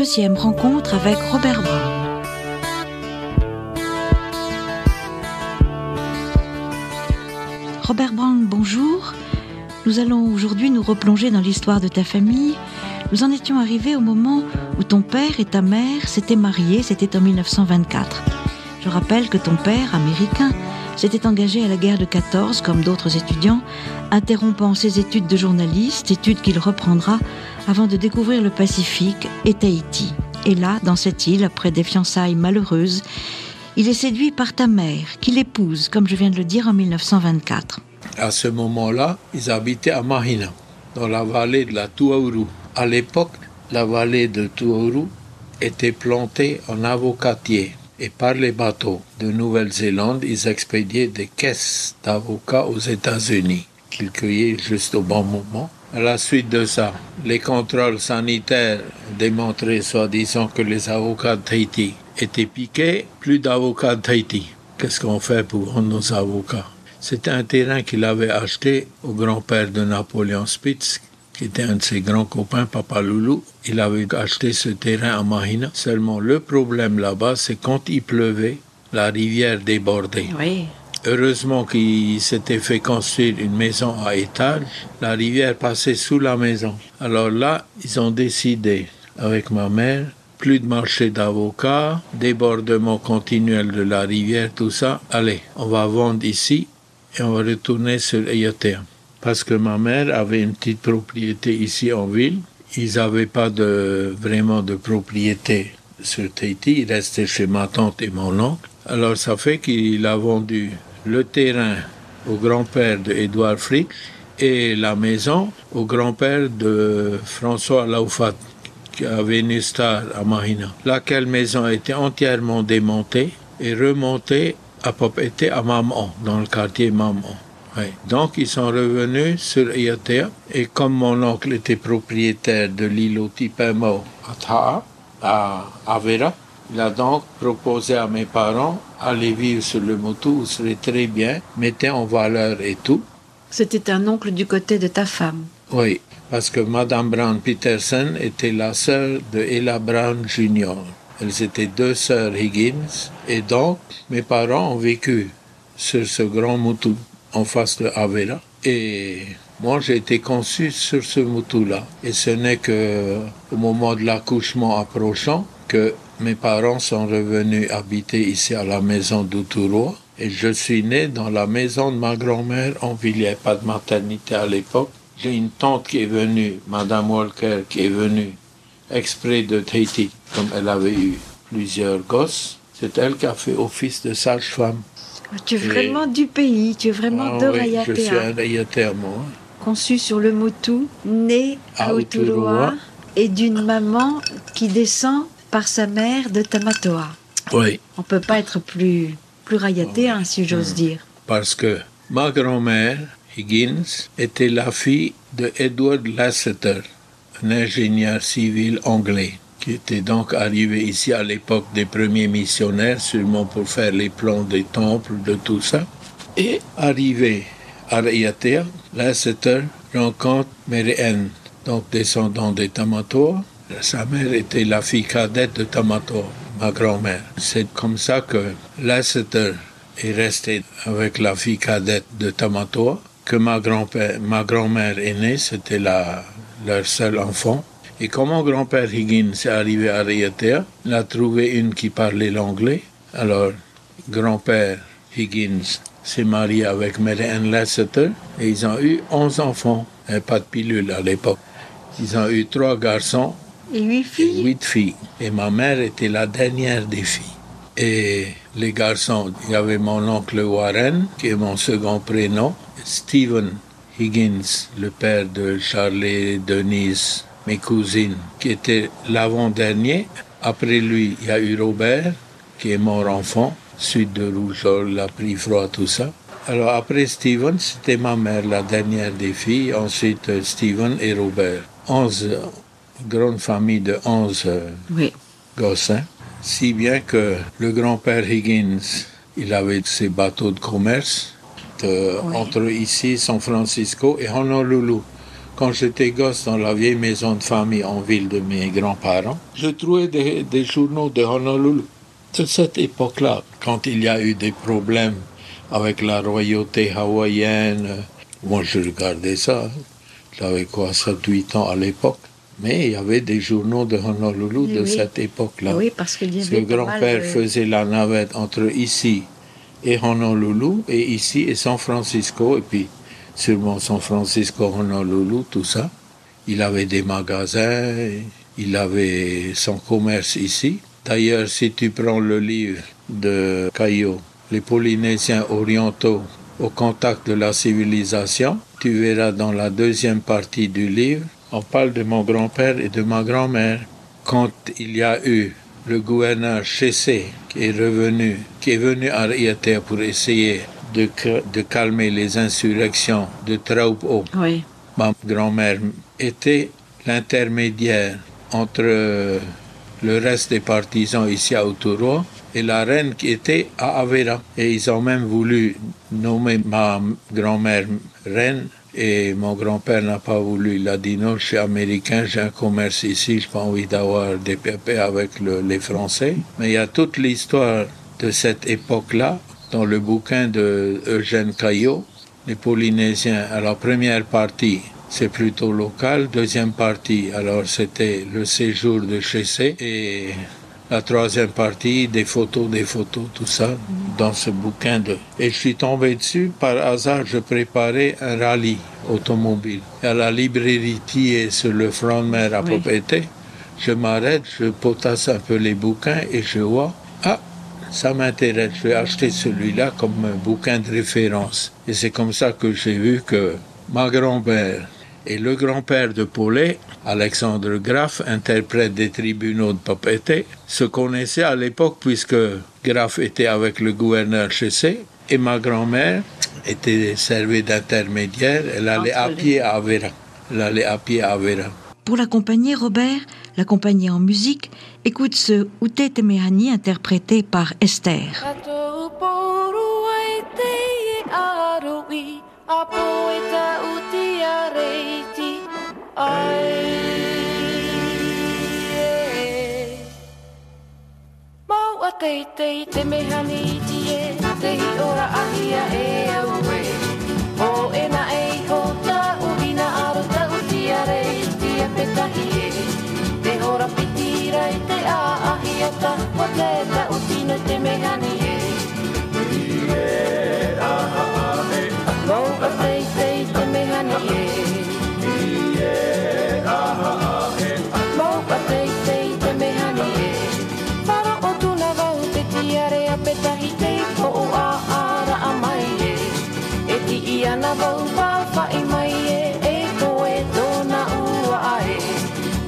deuxième rencontre avec Robert Brown. Robert Brown, bonjour. Nous allons aujourd'hui nous replonger dans l'histoire de ta famille. Nous en étions arrivés au moment où ton père et ta mère s'étaient mariés, c'était en 1924. Je rappelle que ton père, américain, s'était engagé à la guerre de 14 comme d'autres étudiants, interrompant ses études de journaliste, études qu'il reprendra avant de découvrir le Pacifique et Tahiti. Et là, dans cette île, après des fiançailles malheureuses, il est séduit par ta mère, qu'il épouse, comme je viens de le dire, en 1924. À ce moment-là, ils habitaient à Mahina, dans la vallée de la Tuauru. À l'époque, la vallée de Tuauru était plantée en avocatiers. Et par les bateaux de Nouvelle-Zélande, ils expédiaient des caisses d'avocats aux États-Unis, qu'ils cueillaient juste au bon moment. À la suite de ça, les contrôles sanitaires démontraient soi-disant que les avocats de Tahiti étaient piqués. Plus d'avocats de Tahiti. Qu'est-ce qu'on fait pour rendre nos avocats? C'était un terrain qu'il avait acheté au grand-père de Napoléon Spitz, qui était un de ses grands copains, Papa Loulou. Il avait acheté ce terrain à Mahina. Seulement, le problème là-bas, c'est quand il pleuvait, la rivière débordait. Oui. Heureusement qu'il s'était fait construire une maison à étage. La rivière passait sous la maison. Alors là, ils ont décidé, avec ma mère, plus de marché d'avocats, débordement continuel de la rivière, tout ça. Allez, on va vendre ici et on va retourner sur Eyotea. Parce que ma mère avait une petite propriété ici en ville. Ils n'avaient pas vraiment de propriété sur Tahiti. Ils restaient chez ma tante et mon oncle. Alors ça fait qu'il a vendu le terrain au grand-père de Édouard Frick et la maison au grand-père de François Laufat, qui a Venus Star à Mahina. Laquelle maison a été entièrement démontée et remontée à propriété à Mamon, dans le quartier Mamon. Oui. Donc, ils sont revenus sur Eyotea. Et comme mon oncle était propriétaire de l'îlot Tipemo à Ta'a, à Avera, il a donc proposé à mes parents d'aller vivre sur le Motu, où ce serait très bien, mettez en valeur et tout. C'était un oncle du côté de ta femme. Oui, parce que Madame Brown Peterson était la sœur de Ella Brown Jr. Elles étaient deux sœurs Higgins. Et donc, mes parents ont vécu sur ce grand Motu en face de Avera. Et moi, j'ai été conçu sur ce Motu-là. Et ce n'est qu'au moment de l'accouchement approchant que mes parents sont revenus habiter ici à la maison d'Uturoa. Et je suis né dans la maison de ma grand-mère en ville. Il n'y avait pas de maternité à l'époque. J'ai une tante qui est venue, Madame Walker, qui est venue exprès de Tahiti, comme elle avait eu plusieurs gosses. C'est elle qui a fait office de sage-femme. Tu es vraiment du pays, tu es vraiment de Raiatea. Je suis un Raiatea, moi. Conçu sur le Motu, né à Uturoa et d'une maman qui descend par sa mère de Tamatoa. Oui. On ne peut pas être plus Raiatea, si j'ose dire. Parce que ma grand-mère, Higgins, était la fille de Edward Lasseter, un ingénieur civil anglais, qui était donc arrivé ici à l'époque des premiers missionnaires, sûrement pour faire les plans des temples, de tout ça. Et arrivé à Raiatea, Lasseter rencontre Mary Ann, donc descendant des Tamatoa. Sa mère était la fille cadette de Tamatoa, ma grand-mère. C'est comme ça que Lasseter est resté avec la fille cadette de Tamatoa, que ma grand-mère est née, c'était leur seul enfant. Et quand mon grand-père Higgins est arrivé à Raiatea, il a trouvé une qui parlait l'anglais. Alors, grand-père Higgins s'est marié avec Mary Ann Lasseter et ils ont eu 11 enfants. Il n'y avait pas de pilule à l'époque. Ils ont eu 3 garçons et 8 filles. Et 8 filles. Et ma mère était la dernière des filles. Et les garçons, il y avait mon oncle Warren, qui est mon second prénom, Stephen Higgins, le père de Charlie, Denise, mes cousines, qui était l'avant-dernier. Après lui, il y a eu Robert, qui est mort enfant, suite de rougeole, la pris froid, tout ça. Alors après Stephen, c'était ma mère, la dernière des filles. Ensuite, Stephen et Robert. 11, grande famille de 11 gosses. Hein. Si bien que le grand-père Higgins, il avait ses bateaux de commerce entre ici, San Francisco et Honolulu. Quand j'étais gosse dans la vieille maison de famille en ville de mes grands-parents, je trouvais des journaux de Honolulu de cette époque-là, quand il y a eu des problèmes avec la royauté hawaïenne. Moi, je regardais ça. J'avais quoi, 7-8 ans à l'époque. Mais il y avait des journaux de Honolulu de cette époque-là. Oui, parce qu'il y avait le grand-père faisait la navette entre ici et Honolulu, et ici et San Francisco, et puis sûrement San Francisco, Honolulu, tout ça. Il avait des magasins, il avait son commerce ici. D'ailleurs, si tu prends le livre de Caillot, Les Polynésiens orientaux au contact de la civilisation, tu verras dans la deuxième partie du livre, on parle de mon grand-père et de ma grand-mère. Quand il y a eu le gouverneur Chessé qui est venu à Raiatea pour essayer de calmer les insurrections de Traupo, oui. Ma grand-mère était l'intermédiaire entre le reste des partisans ici à Autoroa et la reine qui était à Avera. Et ils ont même voulu nommer ma grand-mère reine, et mon grand-père n'a pas voulu. Il a dit non, je suis américain, j'ai un commerce ici, je n'ai pas envie d'avoir des pépés avec les Français. Mais il y a toute l'histoire de cette époque-là dans le bouquin de Eugène Caillot, Les Polynésiens. À la première partie, c'est plutôt local. Deuxième partie, alors c'était le séjour de Chessé, et la troisième partie, des photos, tout ça, dans ce bouquin Et je suis tombé dessus, par hasard, je préparais un rallye automobile. Et à la librairie Thiers, sur le front de mer à Papeete, je m'arrête, je potasse un peu les bouquins, et je vois, ça m'intéresse, je vais acheter celui-là comme un bouquin de référence. Et c'est comme ça que j'ai vu que ma grand-mère et le grand-père de Paulet, Alexandre Graff, interprète des tribunaux de Papeete, se connaissaient à l'époque puisque Graff était avec le gouverneur Chessé et ma grand-mère était servie d'intermédiaire. Elle allait à pied à Avera. Pour l'accompagner, Robert, l'accompagner en musique, écoute ce Ute Te Mehani interprété par Esther. Te te mehani tie te hi ora ahia e aue o ena e hota ubina aro ta utia rei tia petahi e te hora pitira i te a ahia ta o te ta utina te mehani e mo a te te mehani e mo a te te mehani e petahi te ko a ara a mai e ti ia na vau pa i mai e ko e tona ua ai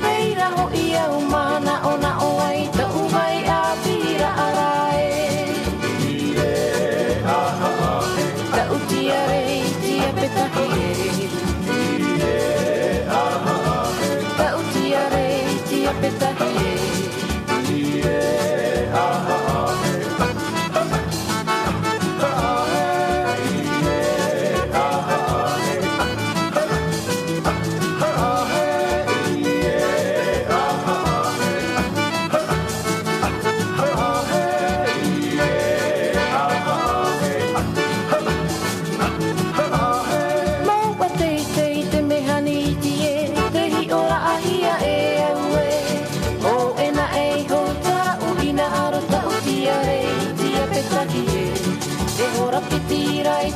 reira ho ia umana ona o ai ta uwai a pira ara ta utia rei tia petahi ta utia rei tia petahi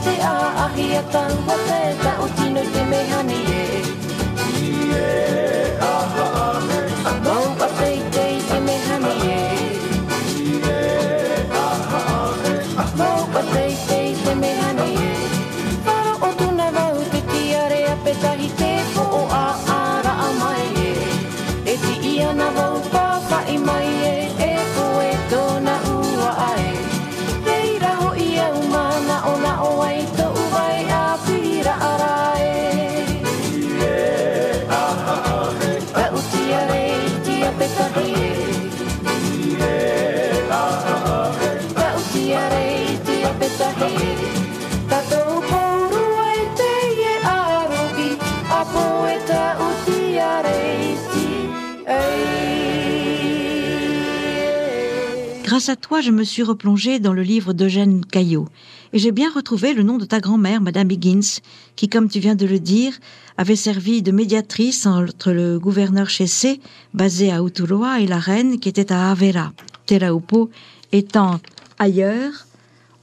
te a ahia tangwa te ta utino te mehani e mau pa te te mehani e mau pa te te mehani e para o tuna vau te tiare a petahi te ko o a ara a mai e ti ia na vau pa i mai e ko e tona ua ai reira ho ia umana ona o ai to uwai a pira ara ta utia rei tia petahi ta utia rei tia petahi ta tau poru ai te e arogi a poeta Grâce à toi, je me suis replongée dans le livre d'Eugène Caillot et j'ai bien retrouvé le nom de ta grand-mère, Madame Higgins, qui, comme tu viens de le dire, avait servi de médiatrice entre le gouverneur Chessé, basé à Uturoa, et la reine, qui était à Avera, Teraupo étant ailleurs.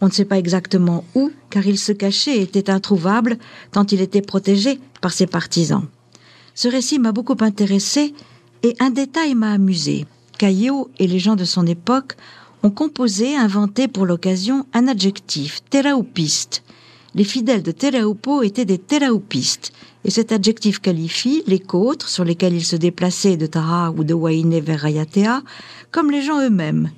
On ne sait pas exactement où, car il se cachait et était introuvable tant il était protégé par ses partisans. Ce récit m'a beaucoup intéressé et un détail m'a amusé. Caillot et les gens de son époque ont composé, inventé pour l'occasion, un adjectif, teraupiste. Les fidèles de Teraupo étaient des teraupistes, et cet adjectif qualifie les côtes sur lesquelles ils se déplaçaient de Tara ou de Wainé vers Rayatea, comme les gens eux-mêmes.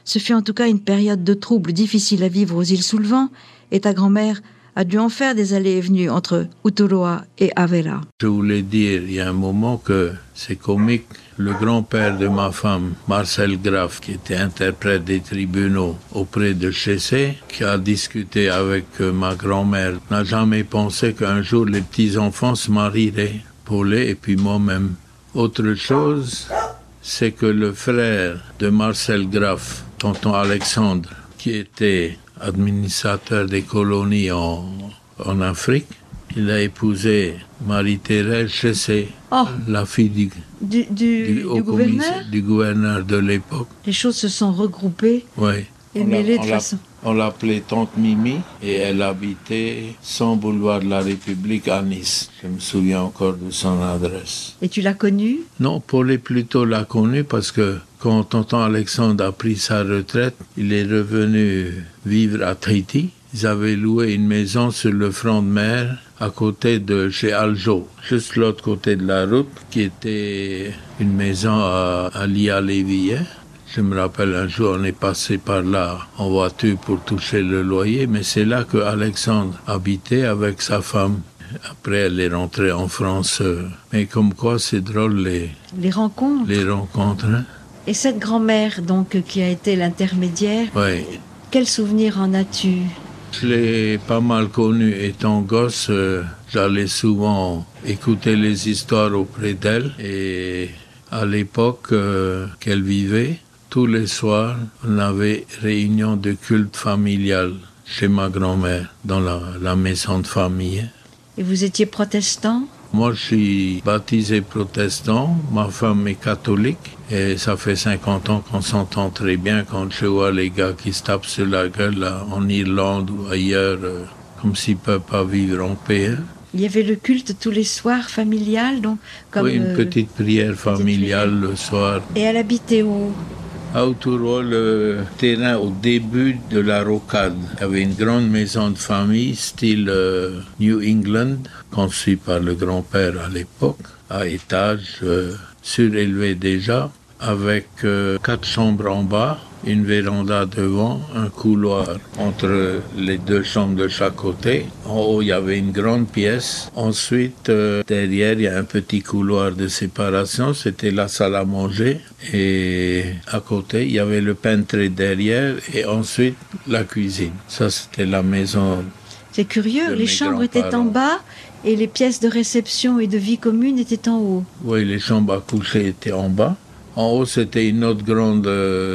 Ce fut en tout cas une période de troubles difficile à vivre aux îles sous le vent, et ta grand-mère a dû en faire des allées et venues entre Uturoa et Avera. Je voulais dire, il y a un moment que c'est comique, le grand-père de ma femme, Marcel Graff, qui était interprète des tribunaux auprès de Chessé, qui a discuté avec ma grand-mère, n'a jamais pensé qu'un jour les petits-enfants se marieraient, Paulet et puis moi-même. Autre chose, c'est que le frère de Marcel Graff, tonton Alexandre, qui était administrateur des colonies en Afrique, il a épousé Marie-Thérèse Chessé, la fille du gouverneur de l'époque. Les choses se sont regroupées et mêlées de façon... On l'appelait Tante Mimi et elle habitait 100 boulevard de la République à Nice. Je me souviens encore de son adresse. Et tu l'as connue? Non, Paulet plutôt l'a connue parce que quand tonton Alexandre a pris sa retraite, il est revenu vivre à Tahiti. Ils avaient loué une maison sur le front de mer à côté de chez Aljo, juste l'autre côté de la route, qui était une maison à Lia-Lévis. Je me rappelle un jour, on est passé par là en voiture pour toucher le loyer, mais c'est là que Alexandre habitait avec sa femme. Après, elle est rentrée en France. Mais comme quoi, c'est drôle les rencontres. Les rencontres. Hein? Et cette grand-mère, donc, qui a été l'intermédiaire, quel souvenir en as-tu? Je l'ai pas mal connue étant gosse. J'allais souvent écouter les histoires auprès d'elle. Et à l'époque qu'elle vivait, tous les soirs, on avait réunion de culte familial chez ma grand-mère, dans la maison de famille. Et vous étiez protestant? Moi, je suis baptisé protestant, ma femme est catholique, et ça fait 50 ans qu'on s'entend très bien quand je vois les gars qui se tapent sur la gueule là, en Irlande ou ailleurs, comme s'ils ne peuvent pas vivre en paix. Hein. Il y avait le culte tous les soirs familial, donc comme oui, une petite prière familiale le soir. Et elle habitait où? À Uturoa, le terrain au début de la rocade. Il y avait une grande maison de famille, style New England, conçue par le grand-père à l'époque, à étage, surélevé déjà, avec 4 chambres en bas, une véranda devant, un couloir entre les 2 chambres de chaque côté. En haut, il y avait une grande pièce. Ensuite, derrière, il y a un petit couloir de séparation. C'était la salle à manger. Et à côté, il y avait le pantry derrière. Et ensuite, la cuisine. Ça, c'était la maison. C'est curieux, les chambres étaient en bas et les pièces de réception et de vie commune étaient en haut. Oui, les chambres à coucher étaient en bas. En haut, c'était une autre grande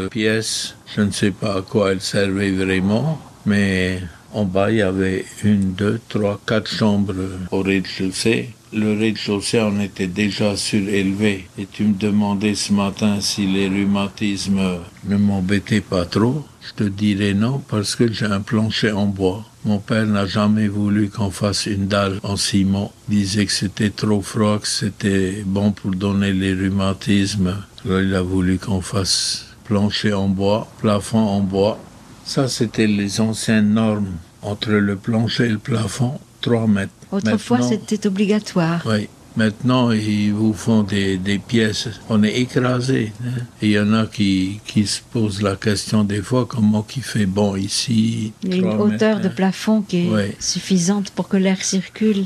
pièce. Je ne sais pas à quoi elle servait vraiment, mais en bas, il y avait 1, 2, 3, 4 chambres au rez-de-chaussée. Le rez-de-chaussée, on était déjà surélevé. Et tu me demandais ce matin si les rhumatismes ne m'embêtaient pas trop. Je te dirais non, parce que j'ai un plancher en bois. Mon père n'a jamais voulu qu'on fasse une dalle en ciment. Il disait que c'était trop froid, que c'était bon pour donner les rhumatismes. Alors il a voulu qu'on fasse plancher en bois, plafond en bois. Ça, c'était les anciennes normes. Entre le plancher et le plafond, 3 mètres. Autrefois, c'était obligatoire. Oui. Maintenant, ils vous font des pièces. On est écrasé. Hein? Et il y en a qui se posent la question des fois, comment qu'il fait bon ici. Il y a une hauteur de plafond qui est suffisante pour que l'air circule.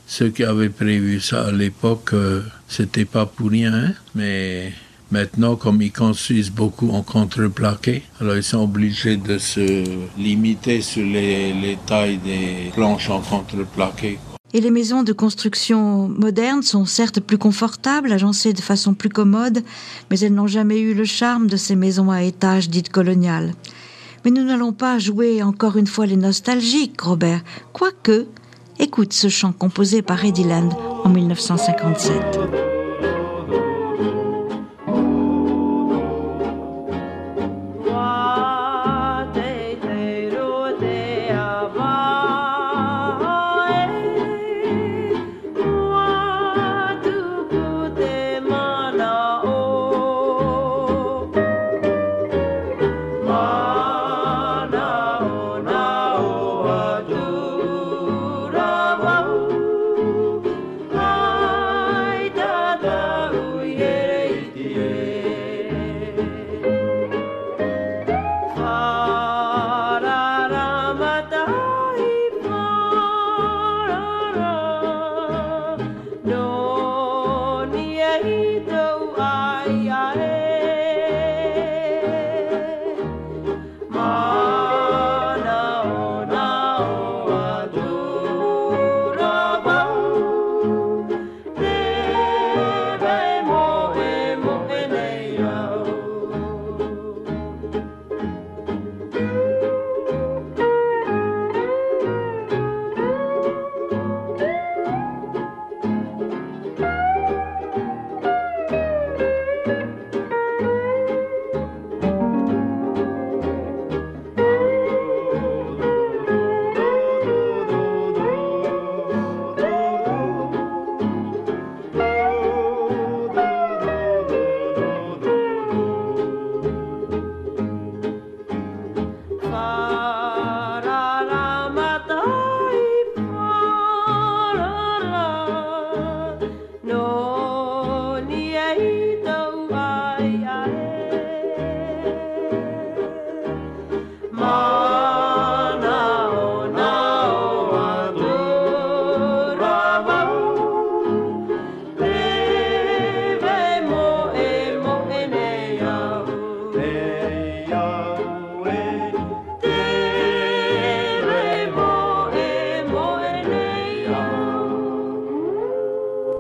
Ceux qui avaient prévu ça à l'époque, c'était pas pour rien. Hein? Mais maintenant, comme ils construisent beaucoup en contreplaqué, alors ils sont obligés de se limiter sur les tailles des planches en contreplaqué. Et les maisons de construction moderne sont certes plus confortables, agencées de façon plus commode, mais elles n'ont jamais eu le charme de ces maisons à étages dites coloniales. Mais nous n'allons pas jouer encore une fois les nostalgiques, Robert. Quoique, écoute ce chant composé par Eddie Land en 1957.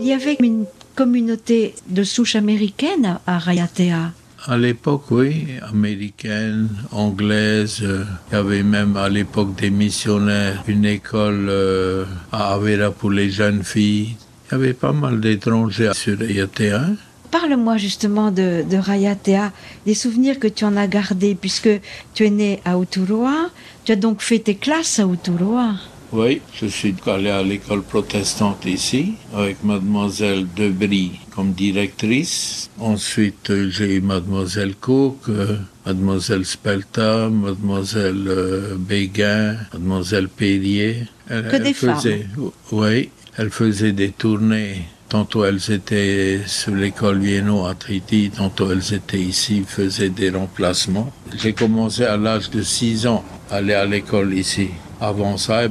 Il y avait une communauté de souche américaine à Raiatea. À l'époque, oui, américaine, anglaise. Il y avait même à l'époque des missionnaires, une école à Avera pour les jeunes filles. Il y avait pas mal d'étrangers sur Raiatea. Parle-moi justement de Raiatea, des souvenirs que tu en as gardés, puisque tu es né à Uturoa. Tu as donc fait tes classes à Uturoa. Oui, je suis allé à l'école protestante ici, avec mademoiselle Debris comme directrice. Ensuite, j'ai eu mademoiselle Cook, mademoiselle Spelta, mademoiselle Béguin, mademoiselle Perrier. Que des femmes. Oui, elles faisaient des tournées. Tantôt elles étaient sur l'école Vienno à Tahiti, tantôt elles étaient ici, faisaient des remplacements. J'ai commencé à l'âge de 6 ans à aller à l'école ici. Avant ça,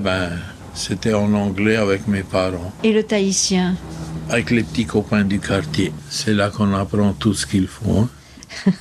c'était en anglais avec mes parents. Et le tahitien? Avec les petits copains du quartier. C'est là qu'on apprend tout ce qu'il faut. Hein.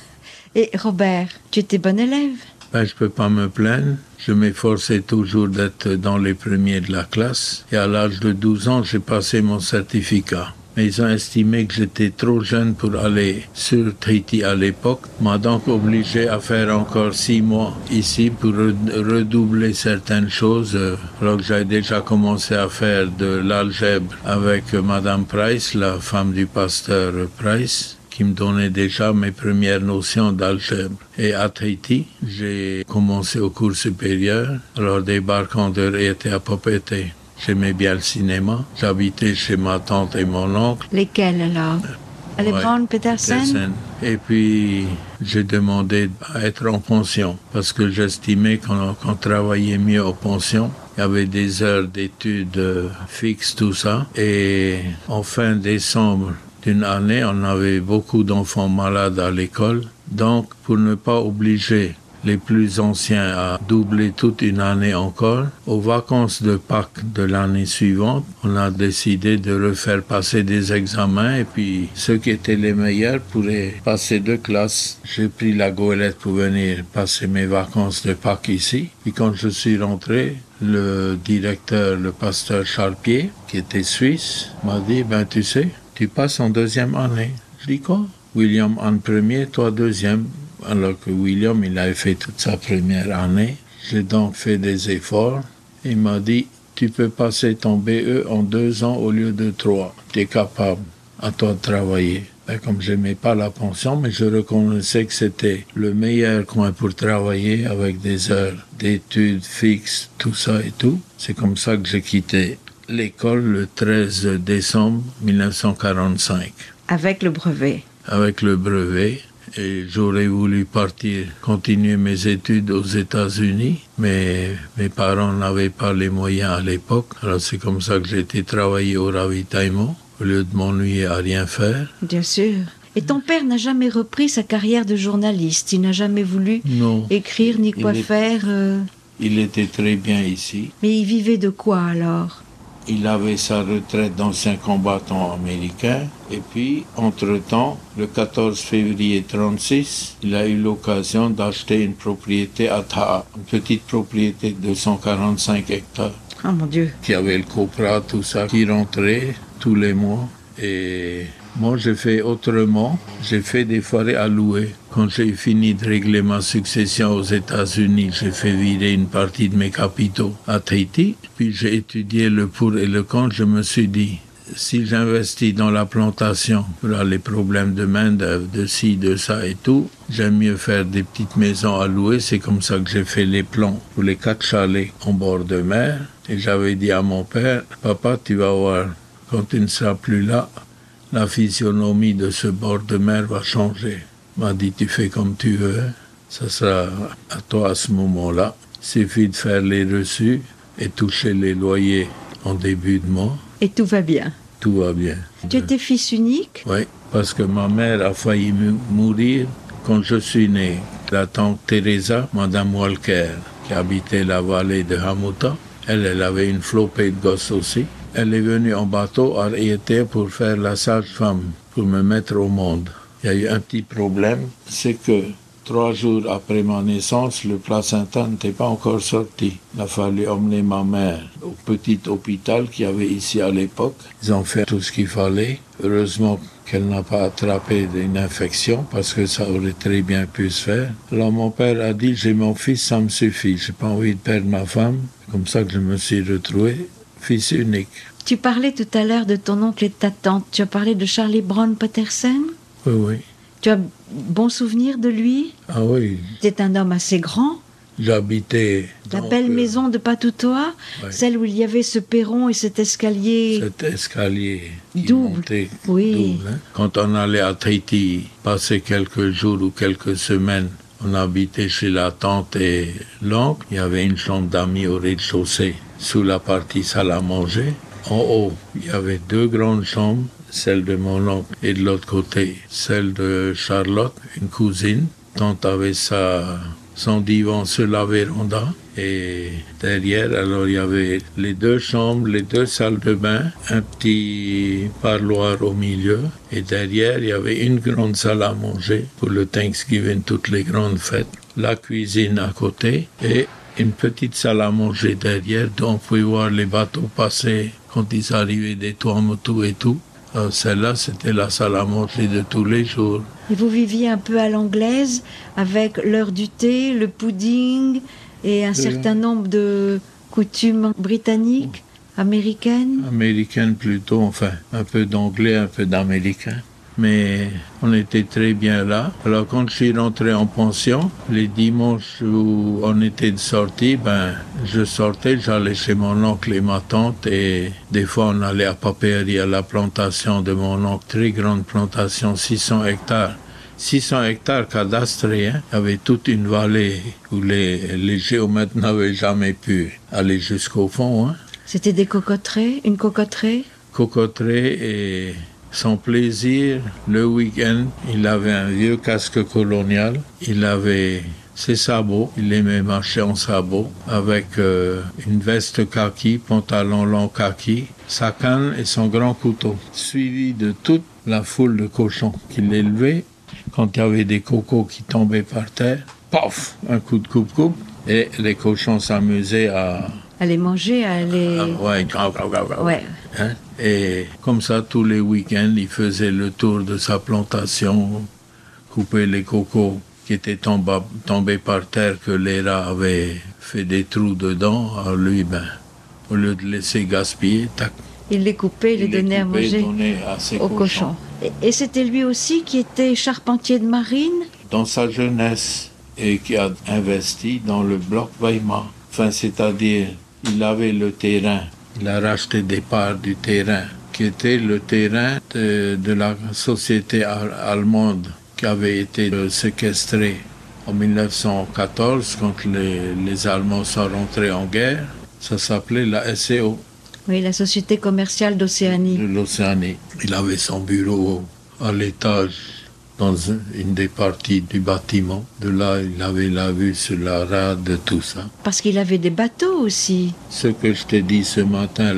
Et Robert, tu étais bon élève? Je peux pas me plaindre. Je m'efforçais toujours d'être dans les premiers de la classe. Et à l'âge de 12 ans, j'ai passé mon certificat. Mais ils ont estimé que j'étais trop jeune pour aller sur Tahiti à l'époque. M'a donc obligé à faire encore 6 mois ici pour redoubler certaines choses. Alors que j'avais déjà commencé à faire de l'algèbre avec Madame Price, la femme du pasteur Price, qui me donnait déjà mes premières notions d'algèbre. Et à Tahiti, j'ai commencé au cours supérieur, alors débarquant de Raiatea à Papeete. J'aimais bien le cinéma. J'habitais chez ma tante et mon oncle. Lesquels alors? Les Brown Petersen? Et puis, j'ai demandé à être en pension parce que j'estimais qu'on travaillait mieux en pension. Il y avait des heures d'études fixes, tout ça. Et en fin décembre d'une année, on avait beaucoup d'enfants malades à l'école. Donc, pour ne pas obliger les plus anciens à doubler toute une année encore. Aux vacances de Pâques de l'année suivante, on a décidé de refaire passer des examens et puis ceux qui étaient les meilleurs pourraient passer 2 classes. J'ai pris la goélette pour venir passer mes vacances de Pâques ici. Puis quand je suis rentré, le directeur, le pasteur Charpier, qui était suisse, m'a dit, tu sais, tu passes en 2e année. Je dis quoi? William en premier, toi 2e. Alors que William, il avait fait toute sa première année. J'ai donc fait des efforts. Il m'a dit, tu peux passer ton BE en 2 ans au lieu de 3. Tu es capable, à toi de travailler. Comme je n'aimais pas la pension, mais je reconnaissais que c'était le meilleur coin pour travailler avec des heures d'études fixes, tout ça et tout. C'est comme ça que j'ai quitté l'école le 13 décembre 1945. Avec le brevet. Avec le brevet. Et j'aurais voulu partir, continuer mes études aux États-Unis, mais mes parents n'avaient pas les moyens à l'époque. Alors c'est comme ça que j'ai été travailler au ravitaillement, au lieu de m'ennuyer à rien faire. Bien sûr. Et ton père n'a jamais repris sa carrière de journaliste? Il n'a jamais voulu écrire ni quoi faire Il était très bien ici. Mais il vivait de quoi alors? Il avait sa retraite d'ancien combattant américain. Et puis, entre-temps, le 14 février 1936, il a eu l'occasion d'acheter une propriété à Taha, une petite propriété de 245 hectares. Ah mon Dieu! Qui avait le copra, tout ça, qui rentrait tous les mois. Et moi, j'ai fait autrement. J'ai fait des forêts à louer. Quand j'ai fini de régler ma succession aux États-Unis, j'ai fait virer une partie de mes capitaux à Tahiti. Puis j'ai étudié le pour et le contre. Je me suis dit, si j'investis dans la plantation, là, les problèmes de main-d'œuvre, de ci, de ça et tout, j'aime mieux faire des petites maisons à louer. C'est comme ça que j'ai fait les plans pour les 4 chalets en bord de mer. Et j'avais dit à mon père, papa, tu vas voir, quand tu ne seras plus là, la physionomie de ce bord de mer va changer. Il m'a dit, tu fais comme tu veux, ça sera à toi à ce moment-là. Il suffit de faire les reçus et toucher les loyers en début de mois. Et tout va bien? Tout va bien. Tu étais fils unique? Oui, parce que ma mère a failli mourir quand je suis né. La tante Teresa, Madame Walker, qui habitait la vallée de Hamuta, elle avait une flopée de gosses aussi. Elle est venue en bateau à Riete pour faire la sage-femme, pour me mettre au monde. Il y a eu un petit problème, c'est que 3 jours après ma naissance, le placenta n'était pas encore sorti. Il a fallu emmener ma mère au petit hôpital qu'il y avait ici à l'époque. Ils ont fait tout ce qu'il fallait. Heureusement qu'elle n'a pas attrapé une infection, parce que ça aurait très bien pu se faire. Alors mon père a dit, j'ai mon fils, ça me suffit. J'ai pas envie de perdre ma femme. C'est comme ça que je me suis retrouvé fils unique. Tu parlais tout à l'heure de ton oncle et de ta tante. Tu as parlé de Charlie Brown Petersen? Oui, oui. Tu as bon souvenir de lui? Ah oui. C'était un homme assez grand. J'habitais... La belle maison de Patutoa, ouais. Celle où il y avait ce perron et cet escalier... Cet escalier qui double. Montait oui. Double, hein. Quand on allait à Tahiti, passer quelques jours ou quelques semaines, on habitait chez la tante et l'oncle. Il y avait une chambre d'amis au rez-de-chaussée, sous la partie salle à manger. En haut, il y avait 2 grandes chambres, celle de mon oncle et de l'autre côté, celle de Charlotte, une cousine. Tante avait son divan sur la véranda et derrière, alors il y avait les 2 chambres, les 2 salles de bain, un petit parloir au milieu et derrière, il y avait une grande salle à manger pour le Thanksgiving, toutes les grandes fêtes, la cuisine à côté et une petite salle à manger derrière dont on pouvait voir les bateaux passer quand ils arrivaient des Tuamotu et tout. Alors celle-là, c'était la salle à manger de tous les jours. Et vous viviez un peu à l'anglaise, avec l'heure du thé, le pudding et un certain nombre de coutumes britanniques, américaines? Américaines plutôt, enfin, un peu d'anglais, un peu d'américain. Mais on était très bien là. Alors quand je suis rentré en pension, les dimanches où on était de sortie, je sortais, j'allais chez mon oncle et ma tante et des fois on allait à Papéry, à la plantation de mon oncle, très grande plantation, 600 hectares. 600 hectares cadastrés, hein. Il y avait toute une vallée où les géomètres n'avaient jamais pu aller jusqu'au fond. Hein. C'était des cocoteraies, une cocoterie? Cocoterie et son plaisir, le week-end, il avait un vieux casque colonial, il avait ses sabots, il aimait marcher en sabots, avec une veste kaki, pantalon long kaki, sa canne et son grand couteau, suivi de toute la foule de cochons qu'il élevait. Quand il y avait des cocos qui tombaient par terre, paf, un coup de coupe-coupe, et les cochons s'amusaient à les manger, à les... ouais. Hein? Et comme ça, tous les week-ends, il faisait le tour de sa plantation, couper les cocos qui étaient tombés par terre, que les rats avaient fait des trous dedans. Alors lui, au lieu de laisser gaspiller, tac. Il les coupait, il les donnait à manger aux cochons. Et c'était lui aussi qui était charpentier de marine? Dans sa jeunesse, et qui a investi dans le bloc Weimar. Enfin, c'est-à-dire, il avait le terrain, il a racheté des parts du terrain, qui était le terrain de la société allemande qui avait été séquestrée en 1914, quand les Allemands sont rentrés en guerre. Ça s'appelait la SEO. Oui, la Société commerciale d'Océanie. De l'Océanie. Il avait son bureau à l'étage, dans une des parties du bâtiment. De là, il avait la vue sur la rade de tout ça. Parce qu'il avait des bateaux aussi. Ce que je t'ai dit ce matin,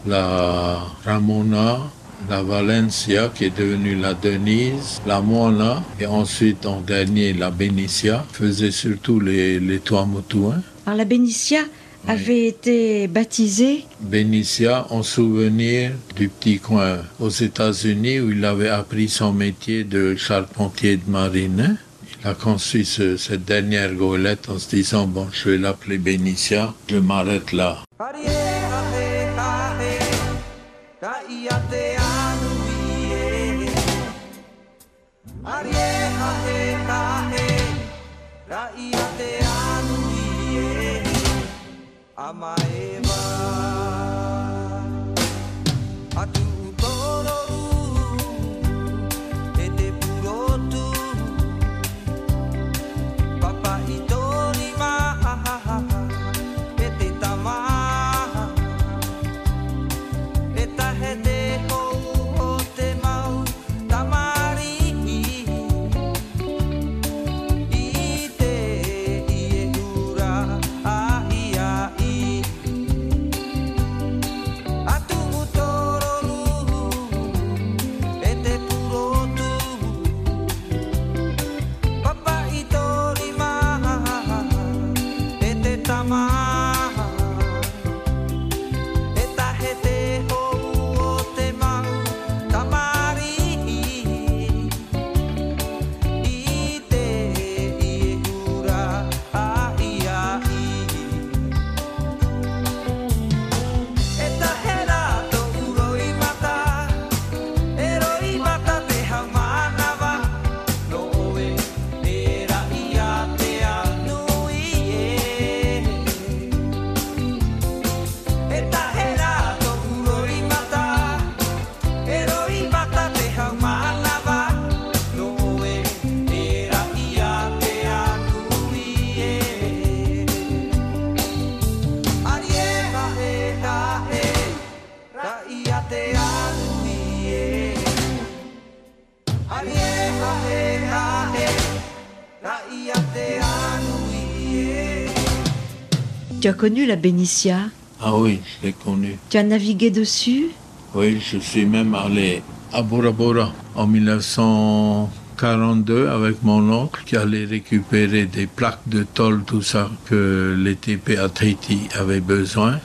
la Ramona, la Valencia, qui est devenue la Denise, la Moana, et ensuite, en dernier, la Benicia, faisaient surtout les Tuamotouins. Alors la Benicia avait été baptisée Benicia en souvenir du petit coin aux États-Unis où il avait appris son métier de charpentier de marine. Il a construit cette dernière goélette en se disant, bon, je vais l'appeler Benicia, je m'arrête là. Amaeva atu utororu e te purotu papa itori maha e te tama e tahete o te mau tamari i te iehura Tu as connu la Benicia? Ah oui, je l'ai connue. Tu as navigué dessus? Oui, je suis même allé à Bora Bora en 1942 avec mon oncle qui allait récupérer des plaques de tôle, tout ça, que les TP à Tahiti avaient besoin.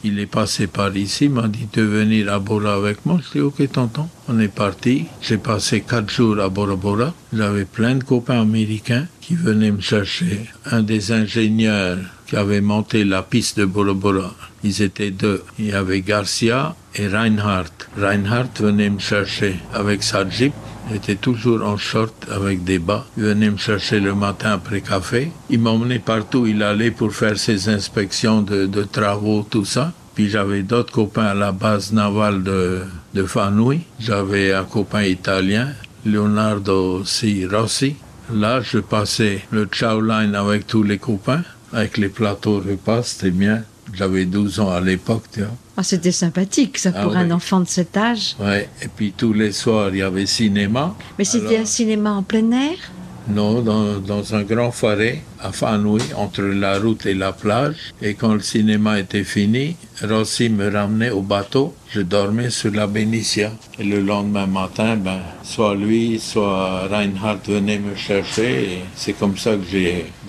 Il est passé par ici, m'a dit de venir à Bora avec moi. Je dis ok tonton, on est parti. J'ai passé 4 jours à Bora Bora. J'avais plein de copains américains qui venaient me chercher. Un des ingénieurs qui avait monté la piste de Bora Bora, ils étaient 2. Il y avait Garcia et Reinhardt. Reinhardt venait me chercher avec sa Jeep. Il était toujours en short avec des bas. Il venait me chercher le matin après café. Il m'emmenait partout où il allait pour faire ses inspections de travaux, tout ça. Puis j'avais d'autres copains à la base navale de Fanui. J'avais un copain italien, Leonardo Rossi. Là, je passais le chow line avec tous les copains, avec les plateaux repas, c'était bien. J'avais 12 ans à l'époque, tu vois. Ah, c'était sympathique, ça, pour un oui. enfant de cet âge. Ouais. Et puis tous les soirs, il y avait cinéma. Mais c'était Alors, un cinéma en plein air? non, dans un grand forêt à Fanoué, entre la route et la plage. Et quand le cinéma était fini, Rossi me ramenait au bateau. Je dormais sur la Benicia. Et le lendemain matin, soit lui, soit Reinhard venaient me chercher. Et c'est comme ça que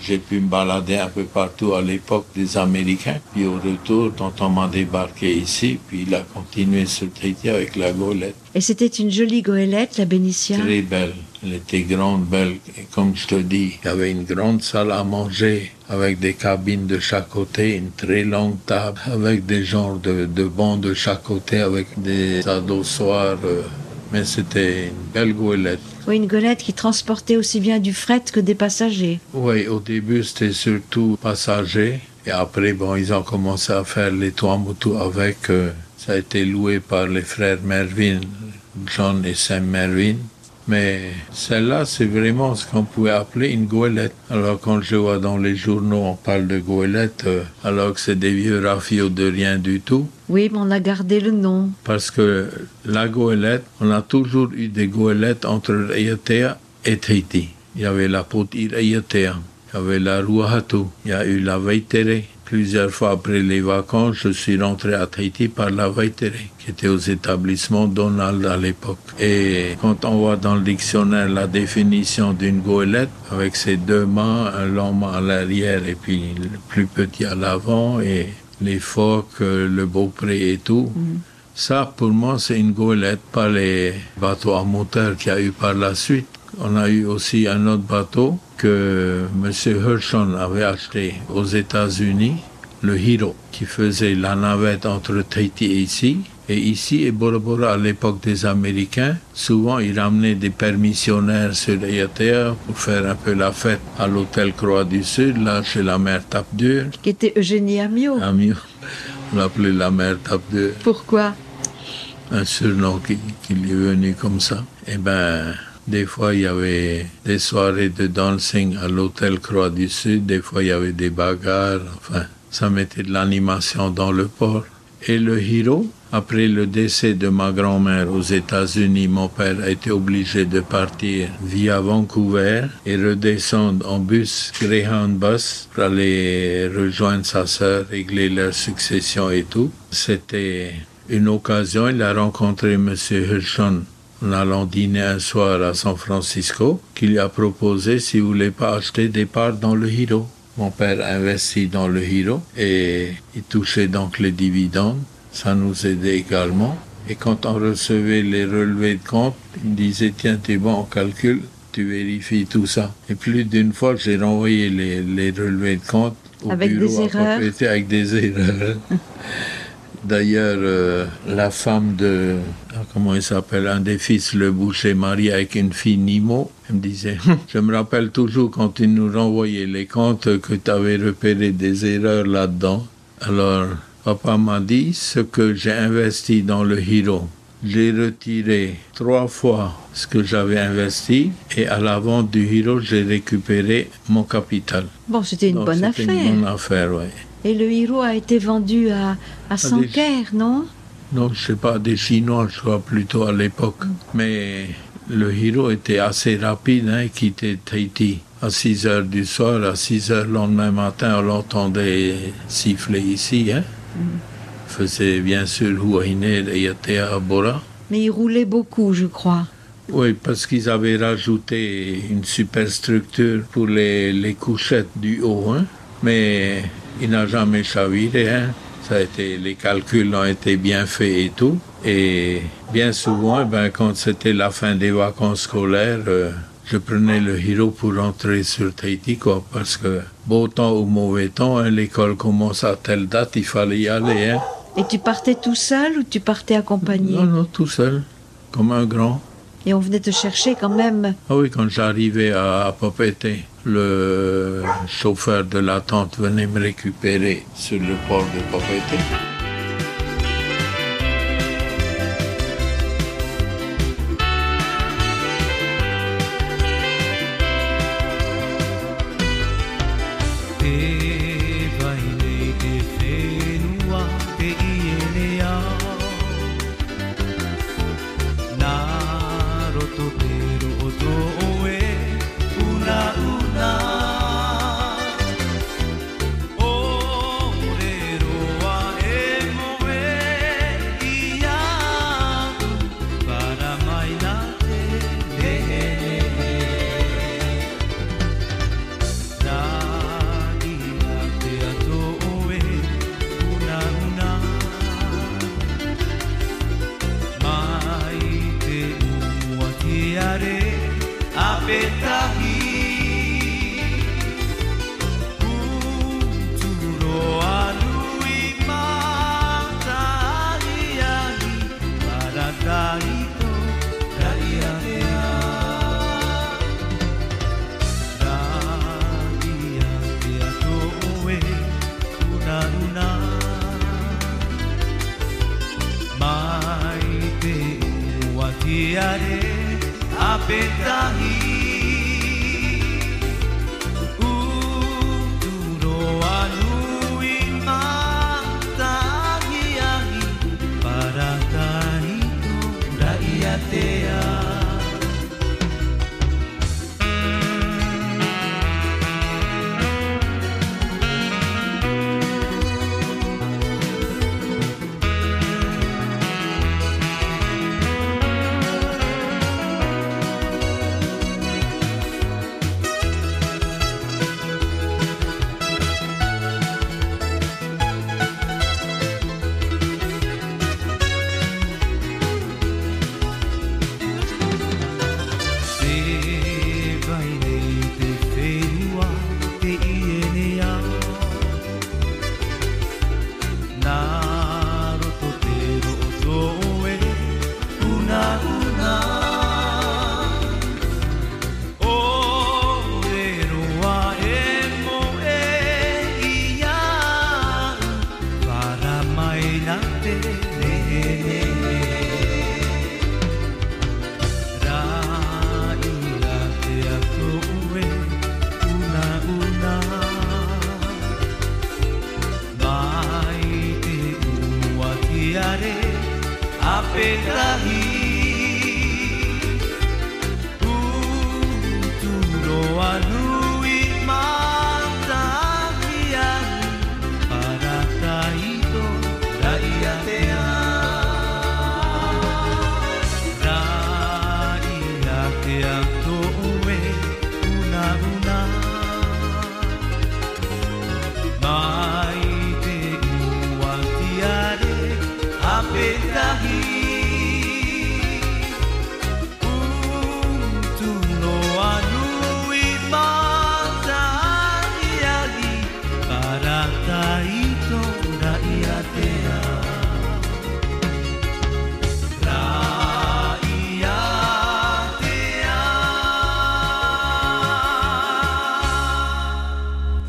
j'ai pu me balader un peu partout à l'époque des Américains. Puis au retour, tonton m'a débarqué ici. Puis il a continué sur Tahiti avec la goélette. Et c'était une jolie goélette, la Benicia? Très belle. Elle était grande, belle. Et comme je te dis, il y avait une grande salle à manger avec des cabines de chaque côté, une très longue table avec des genres de bancs de chaque côté avec des adossoirs. Mais c'était une belle goélette. Oui, une goélette qui transportait aussi bien du fret que des passagers. Oui, au début, c'était surtout passagers. Et après, ils ont commencé à faire les Tuamotu avec. Ça a été loué par les frères Mervyn, John et Sam Mervyn. Mais celle-là, c'est vraiment ce qu'on pouvait appeler une goélette. Alors quand je vois dans les journaux, on parle de goélette, alors que c'est des vieux rafiots de rien du tout. Oui, mais on a gardé le nom. Parce que la goélette, on a toujours eu des goélettes entre Raiatea et Tahiti. Il y avait la Poti Raiatea, il y avait la Ruahatu, il y a eu la Vaitere. Plusieurs fois après les vacances, je suis rentré à Tahiti par la Vaitere, qui était aux établissements Donald à l'époque. Et quand on voit dans le dictionnaire la définition d'une goélette, avec ses deux mâts, un long mât à l'arrière et puis le plus petit à l'avant, et les phoques, le beaupré et tout, ça pour moi c'est une goélette, pas les bateaux à moteur qu'il y a eu par la suite. On a eu aussi un autre bateau que M. Hershon avait acheté aux États-Unis, le Hiro, qui faisait la navette entre Tahiti et ici. Et ici, et Bora Bora, à l'époque des Américains, souvent ils ramenaient des permissionnaires sur Raiatea pour faire un peu la fête à l'hôtel Croix du Sud, là chez la mère Tapdure. Qui était Eugénie Amiot. Amiot, on l'appelait la mère Tapdure. Pourquoi? Un surnom qui lui est venu comme ça. Eh des fois, il y avait des soirées de dancing à l'hôtel Croix du Sud. Des fois, il y avait des bagarres. Enfin, ça mettait de l'animation dans le port. Et le Hiro, après le décès de ma grand-mère aux États-Unis, mon père a été obligé de partir via Vancouver et redescendre en bus, Greyhound Bus, pour aller rejoindre sa sœur, régler leur succession et tout. C'était une occasion. Il a rencontré M. Hirschon en allant dîner un soir à San Francisco, qui lui a proposé s'il ne voulait pas acheter des parts dans le Hiro. Mon père investit dans le Hiro et il touchait donc les dividendes. Ça nous aidait également. Et quand on recevait les relevés de compte, il me disait « Tiens, t'es bon en calcul, tu vérifies tout ça. » Et plus d'une fois, j'ai renvoyé les relevés de compte au avec bureau des erreurs. propriété avec des erreurs. D'ailleurs, la femme de, comment il s'appelle, un des fils, le boucher, marié avec une fille Nimo, elle me disait, je me rappelle toujours quand tu nous renvoyais les comptes que tu avais repéré des erreurs là-dedans. Alors, papa m'a dit, ce que j'ai investi dans le Hiro, j'ai retiré 3 fois ce que j'avais investi et à la vente du Hiro, j'ai récupéré mon capital. Bon, c'était une Donc, bonne c'était affaire. une bonne affaire, oui. Et le Hiro a été vendu à Sanquer, non? Non, je sais pas, des Chinois, je crois, plutôt à l'époque. Mais le Hiro était assez rapide, il quittait Tahiti à 6 heures du soir, à 6 heures le lendemain matin, on l'entendait siffler ici. Faisait bien sûr Huahine et Atea Bora. Mais il roulait beaucoup, je crois. Oui, parce qu'ils avaient rajouté une superstructure pour les couchettes du haut, mais il n'a jamais chaviré. Ça a été, les calculs ont été bien faits et tout. Et bien souvent, quand c'était la fin des vacances scolaires, je prenais le Hiro pour rentrer sur Tahiti, parce que beau temps ou mauvais temps, l'école commence à telle date, il fallait y aller. Et tu partais tout seul ou tu partais accompagné? Non, tout seul, comme un grand. Et on venait te chercher quand même? Ah oui, quand j'arrivais à Papeete, le chauffeur de la tente venait me récupérer sur le port de Papeete. Te vai nei te whenua, te ienea apetahi Uturoa nui matahiahi Paratahito raiatea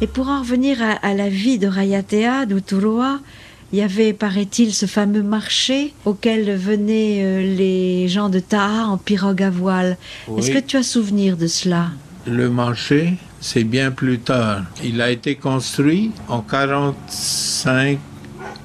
Et pour en revenir à la vie de Raiatea, d'Uturoa, il y avait, paraît-il, ce fameux marché auquel venaient les gens de Taha en pirogue à voile. Oui. Est-ce que tu as souvenir de cela? Le marché, c'est bien plus tard. Il a été construit en 45,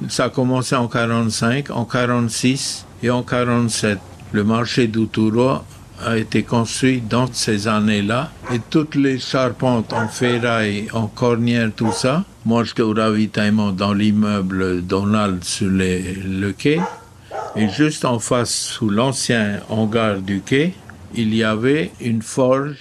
ça a commencé en 45, en 46 et en 47. Le marché d'Uturoa a été construit dans ces années-là et toutes les charpentes en ferraille, en cornière, tout ça. Moi, j'étais au ravitaillement dans l'immeuble Donald sur le quai et juste en face, sous l'ancien hangar du quai, il y avait une forge,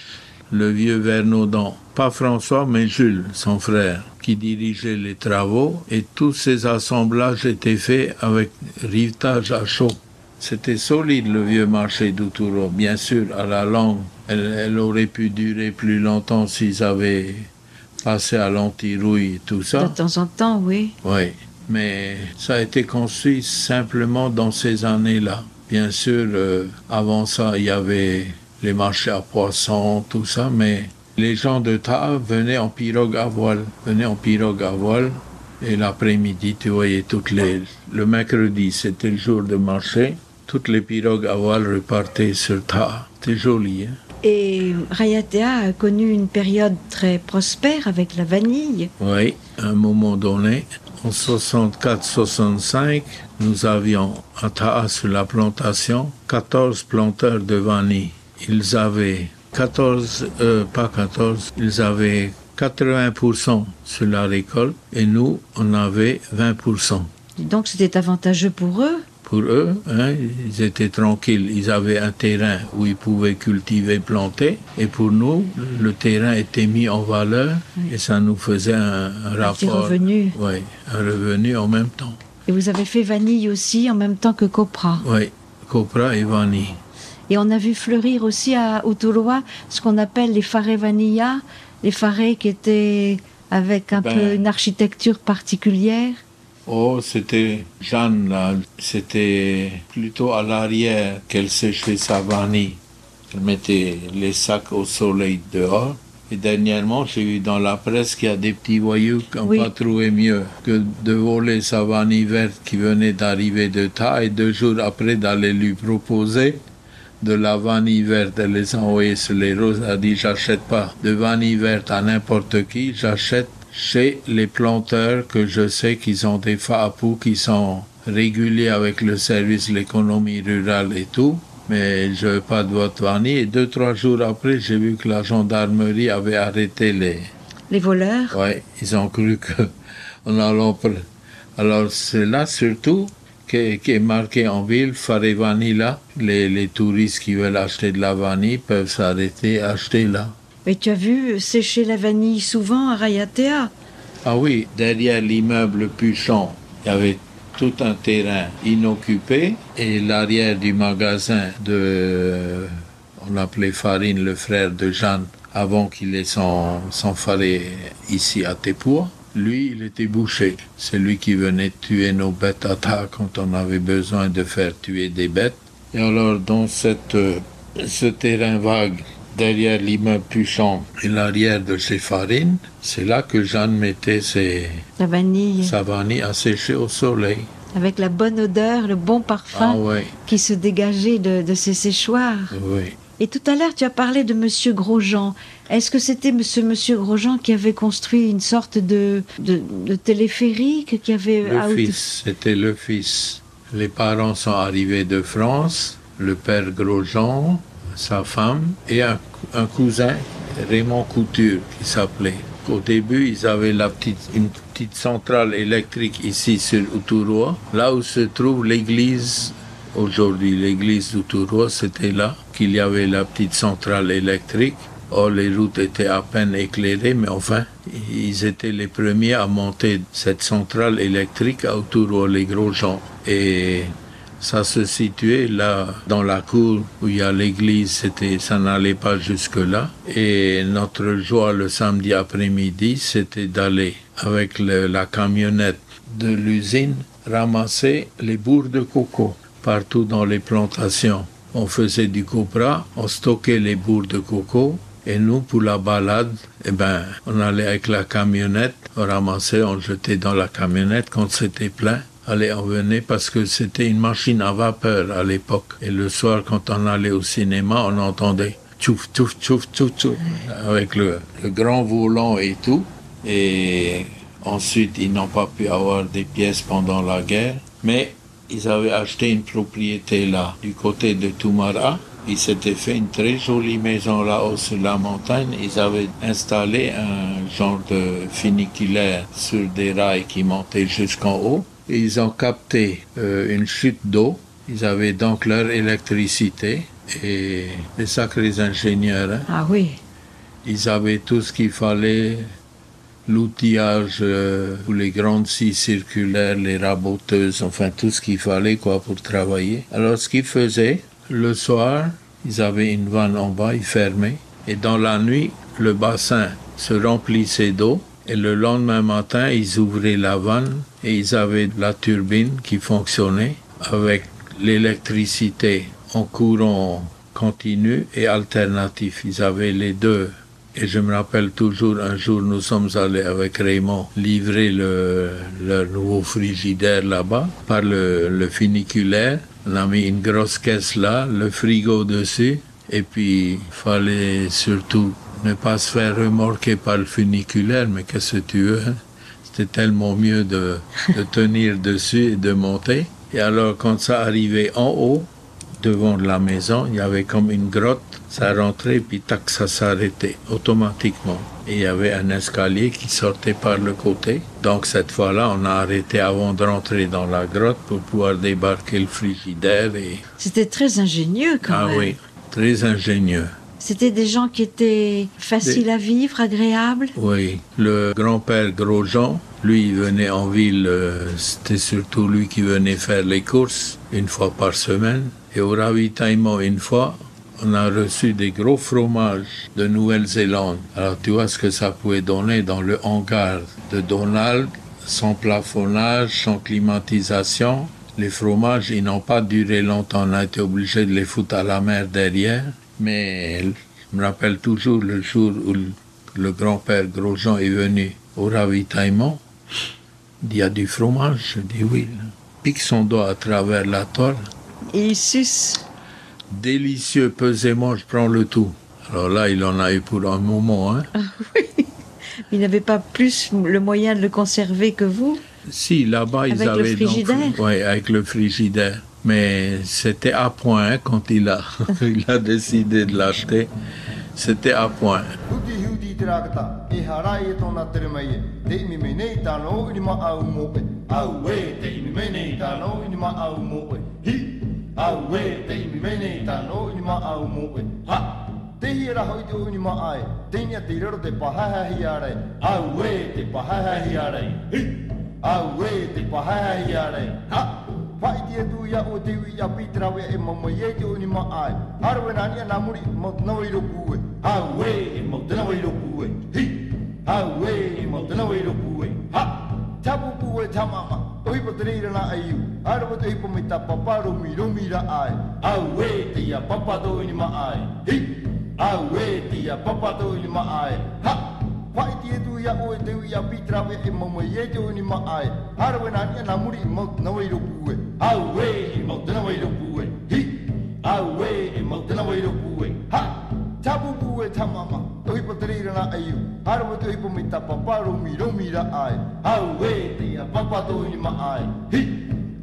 le vieux Vernaudan, pas François mais Jules, son frère, qui dirigeait les travaux et tous ces assemblages étaient faits avec rivetage à chaud. C'était solide, le vieux marché d'Uturoa. Bien sûr, à la longue, elle aurait pu durer plus longtemps s'ils avaient passé à l'anti-rouille et tout ça. De temps en temps, oui. Oui, mais ça a été construit simplement dans ces années-là. Bien sûr, avant ça, il y avait les marchés à poissons, tout ça, mais les gens de Taha venaient en pirogue à voile. Et l'après-midi, tu voyais le mercredi, c'était le jour de marché. Toutes les pirogues à voile repartaient sur Taha. C'était joli, hein? Et Raiatea a connu une période très prospère avec la vanille. Oui, à un moment donné, en 64-65, nous avions à Taha sur la plantation 14 planteurs de vanille. Ils avaient ils avaient 80% sur la récolte et nous, on avait 20%. Donc c'était avantageux pour eux. Pour eux, hein, ils étaient tranquilles. Ils avaient un terrain où ils pouvaient cultiver, planter. Et pour nous, le terrain était mis en valeur et ça nous faisait un rapport. Petit revenu. Oui, un revenu en même temps. Et vous avez fait vanille aussi en même temps que copra. Oui, copra et vanille. Et on a vu fleurir aussi à Uturoa ce qu'on appelle les farets vanilla, les farets qui étaient avec un peu une architecture particulière. Oh, c'était Jeanne, là. C'était plutôt à l'arrière qu'elle séchait sa vanille. Elle mettait les sacs au soleil dehors. Et dernièrement, j'ai vu dans la presse qu'il y a des petits voyous qui n'ont pas trouvé mieux que de voler sa vanille verte qui venait d'arriver de Taha et 2 jours après d'aller lui proposer de la vanille verte. Elle les a envoyées sur les roses. Elle a dit, j'achète pas de vanille verte à n'importe qui. J'achète chez les planteurs que je sais qu'ils ont des FAPU qui sont réguliers avec le service de l'économie rurale et tout. Mais je veux pas de votre vanille. Et 2-3 jours après, j'ai vu que la gendarmerie avait arrêté Les voleurs? Ouais, ils ont cru que on allait. Alors c'est là surtout qui est marqué en ville, Faré Vanilla. Les touristes qui veulent acheter de la vanille peuvent s'arrêter et acheter là. Mais tu as vu sécher la vanille souvent à Rayatea? Ah oui, derrière l'immeuble Puchon, il y avait tout un terrain inoccupé et l'arrière du magasin on l'appelait Farine, le frère de Jeanne, avant qu'il ait son faré ici à Tepua. Lui, il était boucher. C'est lui qui venait tuer nos bêtes à tas quand on avait besoin de faire tuer des bêtes. Et alors, dans ce terrain vague, derrière l'immeuble Puchon et l'arrière de chez Farine, c'est là que Jeanne mettait sa vanille à sécher au soleil. Avec la bonne odeur, le bon parfum qui se dégageait de ces séchoirs. Oui. Et tout à l'heure, tu as parlé de Monsieur Grosjean. Est-ce que c'était ce Monsieur Grosjean qui avait construit une sorte de téléphérique qui avait... C'était le fils. Les parents sont arrivés de France, le père Grosjean, sa femme et un cousin, Raymond Couture, qui s'appelait. Au début, ils avaient une petite centrale électrique ici sur Uturoa, là où se trouve l'église. Aujourd'hui, l'église d'Uturoa, c'était là qu'il y avait la petite centrale électrique. Or, les routes étaient à peine éclairées, mais enfin, ils étaient les premiers à monter cette centrale électrique à Uturoa, les Grosjean. Et ça se situait là, dans la cour où il y a l'église, ça n'allait pas jusque-là. Et notre joie le samedi après-midi, c'était d'aller avec la camionnette de l'usine ramasser les bourres de coco partout dans les plantations. On faisait du copra, on stockait les bourres de coco, et nous, pour la balade, on allait avec la camionnette, on ramassait, on jetait dans la camionnette quand c'était plein. Allez, on venait parce que c'était une machine à vapeur à l'époque. Et le soir, quand on allait au cinéma, on entendait tchouf, tchouf, tchouf, tchouf, tchouf, avec le grand volant et tout. Et ensuite, ils n'ont pas pu avoir des pièces pendant la guerre. Mais ils avaient acheté une propriété là, du côté de Toumara. Ils s'étaient fait une très jolie maison là-haut sur la montagne. Ils avaient installé un genre de funiculaire sur des rails qui montaient jusqu'en haut. Et ils ont capté une chute d'eau. Ils avaient donc leur électricité et des sacrés ingénieurs. Hein. Ah oui. Ils avaient tout ce qu'il fallait, l'outillage pour les grandes scies circulaires, les raboteuses, enfin tout ce qu'il fallait pour travailler. Alors ce qu'ils faisaient, le soir, ils avaient une vanne en bas, ils fermaient. Et dans la nuit, le bassin se remplissait d'eau. Et le lendemain matin, ils ouvraient la vanne et ils avaient la turbine qui fonctionnait avec l'électricité en courant continu et alternatif. Ils avaient les deux. Et je me rappelle toujours, un jour, nous sommes allés avec Raymond livrer leur nouveau frigidaire là-bas par le funiculaire. On a mis une grosse caisse là, le frigo dessus. Et puis, il fallait surtout ne pas se faire remorquer par le funiculaire, mais qu'est-ce que tu veux, hein? C'était tellement mieux de tenir dessus et de monter. Et alors, quand ça arrivait en haut, devant la maison, il y avait comme une grotte, ça rentrait, puis tac, ça s'arrêtait automatiquement. Et il y avait un escalier qui sortait par le côté. Donc, cette fois-là, on a arrêté avant de rentrer dans la grotte pour pouvoir débarquer le frigidaire. C'était très ingénieux quand même. Ah oui, très ingénieux. C'était des gens qui étaient faciles à vivre, agréables? Oui. Le grand-père Grosjean, lui, il venait en ville, c'était surtout lui qui venait faire les courses une fois par semaine. Et au ravitaillement, une fois, on a reçu des gros fromages de Nouvelle-Zélande. Alors tu vois ce que ça pouvait donner dans le hangar de Donald, sans plafonnage, sans climatisation. Les fromages, ils n'ont pas duré longtemps, on a été obligé de les foutre à la mer derrière. Mais je me rappelle toujours le jour où le grand-père Grosjean est venu au ravitaillement. Il dit, il y a du fromage? Je dis oui. Pique son doigt à travers la tôle. Et il suce? délicieux, pesément, je prends le tout. Alors là, il en a eu pour un moment. Hein. Il n'avait pas plus le moyen de le conserver que vous? Si, là-bas, ils Avec le avaient frigidaire? Oui, avec le frigidaire. Mais c'était à point hein, quand il a décidé de l'acheter. C'était à point. Huti huti te rākata, e harai e tōna tere mai e. Te imi me nei tāno ini ma au mo e. Au e, te imi me nei tāno ini ma au mo e. Hi! Au e, te imi me nei tāno ini ma au mo e. Ha! Te hira hoi te o ini ma ai. Te inia te rero te pahahahi arai. Au e, te pahahahi arai. Hi! Au e, te pahahahi arai. Ha! Whai tia tu ia o te ui a pitarawe e mamai e te o ini ma ai. Arawe nani a namuri mo nawa i roku e. Au e, mo te nawa i roku e. Hi! Au e, mo te nawa i roku e. Ha! Tapu pu e tamama. Oipa te reira na ai u. Arawe te hipa me ta papa romi ra ai. Au e, te ia papa to ini ma ai. Hi! Au e, te ia papa to ini ma ai. Ha! Whai tia tu ia o te ui a pitarawe e mamai e te o ini ma ai. Arawe nani a namuri mo nawa i roku e. Au e, mo te nawa i roku e. Hi! Au e, mo te nawa i roku e. Ha! Tapu pu e tamama. Oipa te reira na ai u. Arawe te hipa me ta papa romi ra ai. Au e, te ia papa to ini ma ai. Hi!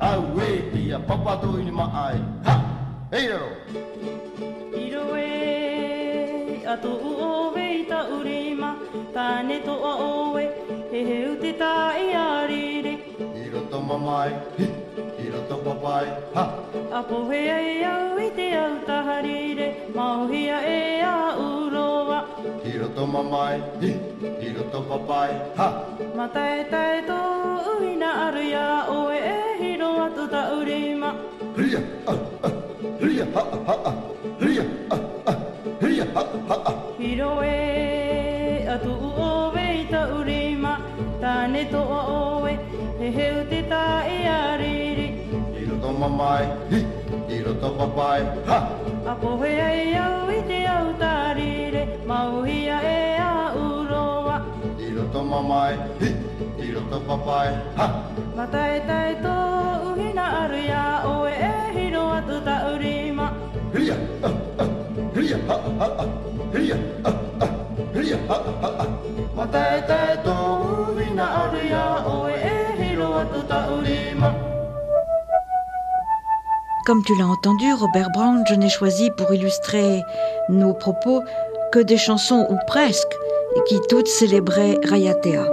Au e, te ia papa to ini ma ai. Ha! Hei raro! Iro e ato o wei ta urima tane to o we he heu te tai arire Iro to mamai, hi! Iro to papai, ha! apo he ai au i te au taharire mauhia e a uroa Iro to mamai, hi! Iro to papai, ha! matae tae to uina aru ia oe e hiro atu ta urima Ria, ria, ha, ha, ha, ria, ria, ha, ha, ha. hiro e atu o wei ta urima tane to o we he heu te tai arire Iro to mamai, hi! Iro to papai, ha! apo he ai au i te au tarire mauhia e a uroa Iro to mamai, hi! Iro to papai, ha! matae tae tō uhina aru ia oe e hiro atu ta urima Ria, ria, ha, ha, ha, ria, ria, ha, ha, ha. Matae tae tō uwina aru ia oe e hiro atu ta urima. Comme tu l'as entendu, Robert Brown, je n'ai choisi pour illustrer nos propos que des chansons, ou presque, qui toutes célébraient Raiatea.